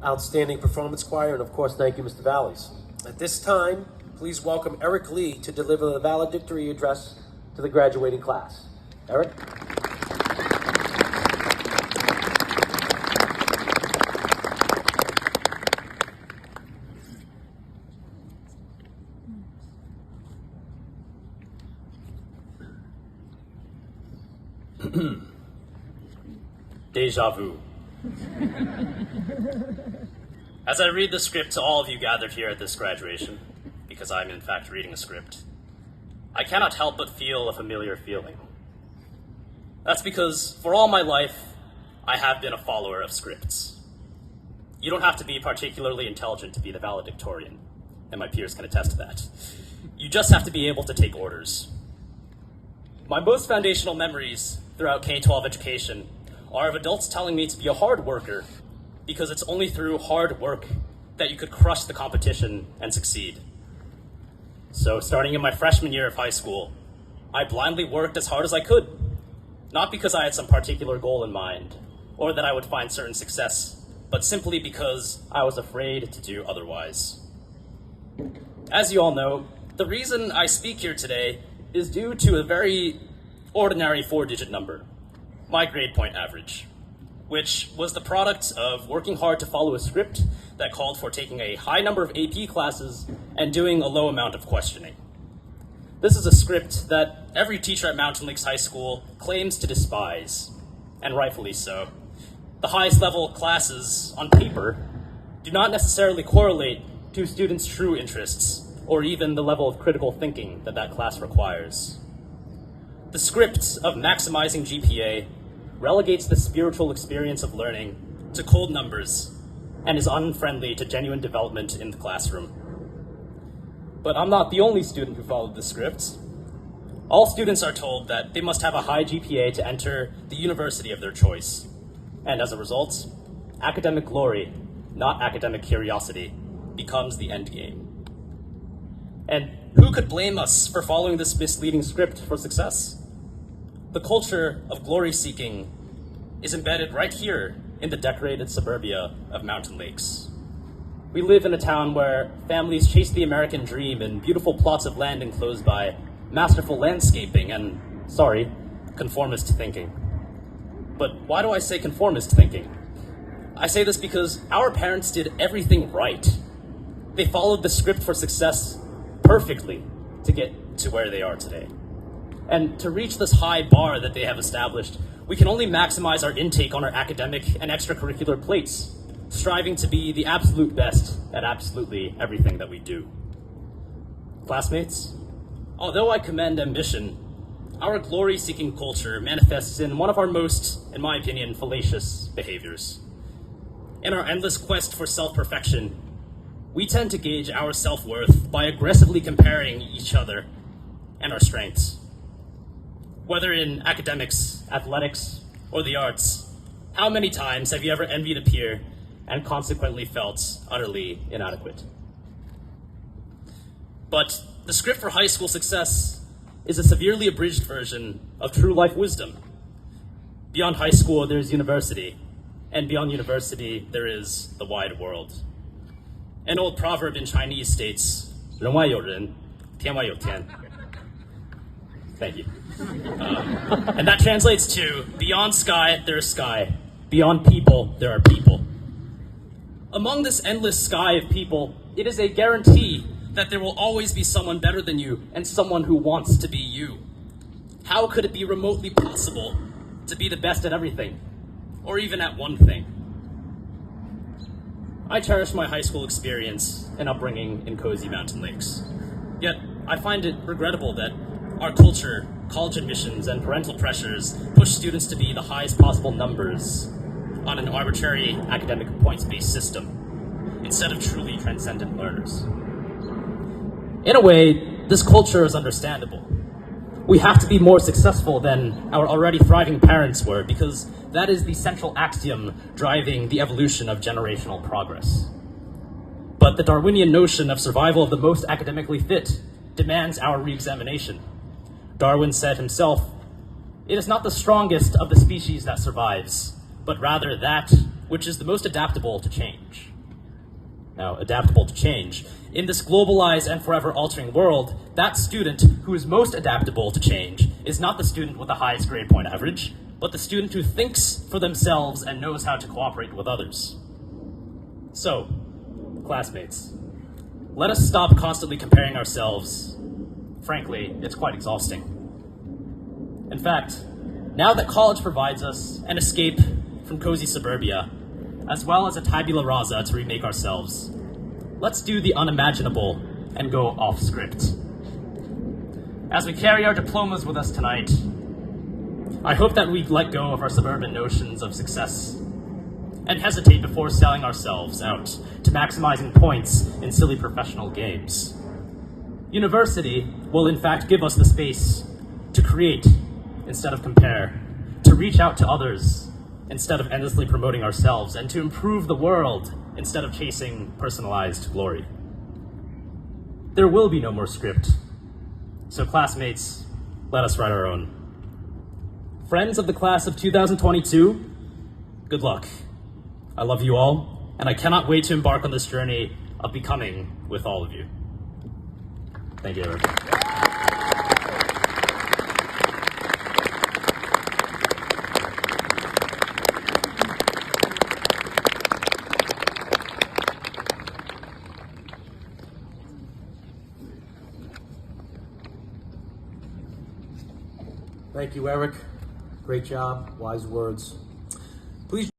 Outstanding Performance Choir, and of course, thank you, Mr. Valleys. At this time, please welcome Eric Lee to deliver the valedictory address to the graduating class. Eric? Deja vu. As I read the script to all of you gathered here at this graduation, because I'm in fact reading a script, I cannot help but feel a familiar feeling. That's because for all my life, I have been a follower of scripts. You don't have to be particularly intelligent to be the valedictorian, and my peers can attest to that. You just have to be able to take orders. My most foundational memories throughout K-12 education are of adults telling me to be a hard worker because it's only through hard work that you could crush the competition and succeed. So starting in my freshman year of high school, I blindly worked as hard as I could, not because I had some particular goal in mind or that I would find certain success, but simply because I was afraid to do otherwise. As you all know, the reason I speak here today is due to a very ordinary 4-digit number, my grade point average, which was the product of working hard to follow a script that called for taking a high number of AP classes and doing a low amount of questioning. This is a script that every teacher at Mountain Lakes High School claims to despise, and rightfully so. The highest level classes on paper do not necessarily correlate to students' true interests or even the level of critical thinking that that class requires. The script of maximizing GPA relegates the spiritual experience of learning to cold numbers and is unfriendly to genuine development in the classroom. But I'm not the only student who followed the script. All students are told that they must have a high GPA to enter the university of their choice. And as a result, academic glory, not academic curiosity, becomes the end game. And who could blame us for following this misleading script for success? The culture of glory-seeking is embedded right here in the decorated suburbia of Mountain Lakes. We live in a town where families chase the American dream in beautiful plots of land enclosed by masterful landscaping and, conformist thinking. But why do I say conformist thinking? I say this because our parents did everything right. They followed the script for success perfectly to get to where they are today. And to reach this high bar that they have established, we can only maximize our intake on our academic and extracurricular plates, striving to be the absolute best at absolutely everything that we do. Classmates, although I commend ambition, our glory-seeking culture manifests in one of our most, in my opinion, fallacious behaviors. In our endless quest for self-perfection, we tend to gauge our self-worth by aggressively comparing each other and our strengths. Whether in academics, athletics, or the arts, how many times have you ever envied a peer and consequently felt utterly inadequate? But the script for high school success is a severely abridged version of true life wisdom. Beyond high school, there's university, and beyond university, there is the wide world. An old proverb in Chinese states, 人外有人，天外有天. Thank you. And that translates to, beyond sky, there is sky. Beyond people, there are people. Among this endless sky of people, it is a guarantee that there will always be someone better than you and someone who wants to be you. How could it be remotely possible to be the best at everything, or even at one thing? I cherish my high school experience and upbringing in cozy Mountain Lakes. Yet, I find it regrettable that our culture, college admissions, and parental pressures push students to be the highest possible numbers on an arbitrary academic points-based system, instead of truly transcendent learners. In a way, this culture is understandable. We have to be more successful than our already thriving parents were, because that is the central axiom driving the evolution of generational progress. But the Darwinian notion of survival of the most academically fit demands our re-examination. Darwin said himself, "It is not the strongest of the species that survives, but rather that which is the most adaptable to change. Now, adaptable to change. In this globalized and forever altering world, that student who is most adaptable to change is not the student with the highest grade point average, but the student who thinks for themselves and knows how to cooperate with others. So, classmates, let us stop constantly comparing ourselves. Frankly, it's quite exhausting. In fact, now that college provides us an escape from cozy suburbia, as well as a tabula rasa to remake ourselves, let's do the unimaginable and go off script. As we carry our diplomas with us tonight, I hope that we let go of our suburban notions of success and hesitate before selling ourselves out to maximizing points in silly professional games. University will in fact give us the space to create instead of compare, to reach out to others instead of endlessly promoting ourselves, and to improve the world instead of chasing personalized glory. There will be no more script. So classmates, let us write our own. Friends of the class of 2022, good luck. I love you all, and I cannot wait to embark on this journey of becoming with all of you. Thank you, everyone. Thank you, Eric. Great job. Wise words. Please